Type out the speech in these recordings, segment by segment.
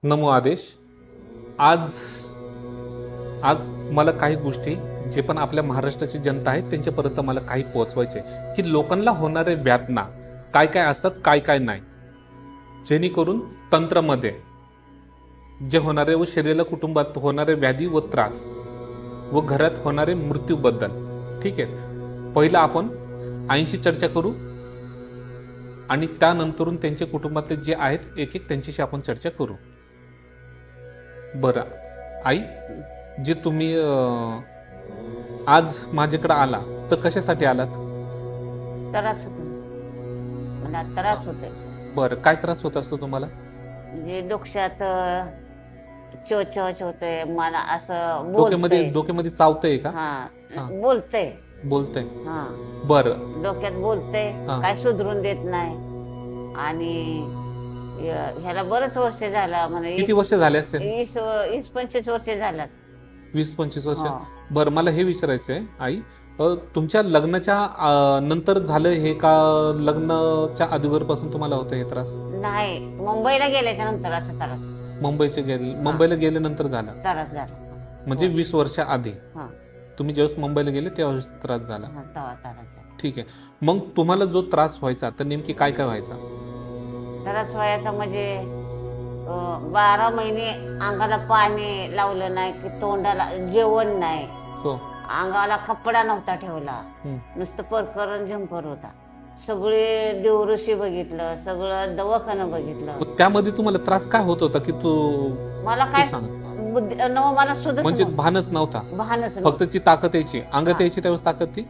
नमो आदेश. आज आज मला काही गोष्टी जे पण आपल्या महाराष्ट्राची जनता आहे त्यांच्यापर्यंत मला काही पोहोचवायचे की लोकांना होणारे व्यातना काय काय असतात, काय काय नाही, जेणेकरून तंत्रमध्ये जे होणारे व शरीराला कुटुंबात होणारे व्याधी व त्रास व घरात होणारे मृत्यूबद्दल. ठीक आहे, पहिला आपण आईंशी चर्चा करू आणि त्यानंतरून त्यांच्या कुटुंबातले जे आहेत एक एक त्यांच्याशी आपण चर्चा करू. बरं आई, जे तुम्ही आज माझ्याकडे आला तर कशासाठी आलात? त्रास होतो मला, त्रास होते. बरं, काय त्रास होत असतो तुम्हाला? म्हणजे डोक्यात चोच होते, मला असं डोक्यामध्ये चावतंय का? हा, बोलते. हा, बरं, डोक्यात बोलते, काय सुधरून देत नाही. आणि ह्याला बरंच वर्ष झालं, म्हणजे किती वर्ष झाले असतील? 20-25 वर्ष झालं. 20-25 वर्ष. बरं, मला हे विचारायचं आहे आई, तुमच्या लग्नाच्या नंतर झालं हे का लग्नाच्या अगोदर पासून तुम्हाला होतं हे त्रास? नाही, मुंबईला गेल्याच्या नंतर असं त्रास. मुंबईला गेल्यानंतर झाला त्रास झाला, म्हणजे 20 वर्ष आधी तुम्ही ज्यावेळेस मुंबईला गेले त्यावेळेस त्रास झाला. ठीक आहे, मग तुम्हाला जो त्रास व्हायचा तर नेमकी काय काय व्हायचा? त्रास व्हायचा म्हणजे 12 महिने अंगाला पाणी लावलं नाही की तोंडाला जेवण नाही, अंगाला कपडा नव्हता ठेवला, नुसतं परकरण झंपर होता. सगळे देवऋषी बघितलं, सगळं दवाखाना बघितलं. त्यामध्ये तुम्हाला त्रास काय होत होता की तू मला काय मला सुद्धा म्हणजे भानच नव्हता, भानच फक्त ती ताकद यायची अंगात, यायची त्यावेळेस ताकद, ती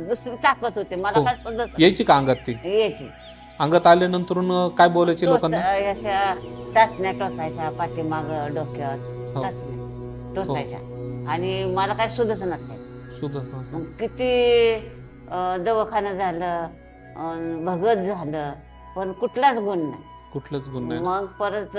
दुसरी ताकद होती मला. काय यायची का अंगात? ती यायची. अंगात आल्यानंतर काय बोलायचे लोकांना? अशा टाचण्या टोचायच्या पाठीमाग डोक्यात, टाचण्या टोचायच्या. आणि मला काय सुधच नसायचं. किती दवाखाना झालं, भगत झालं, पण कुठलाच गुण नाही. मग परत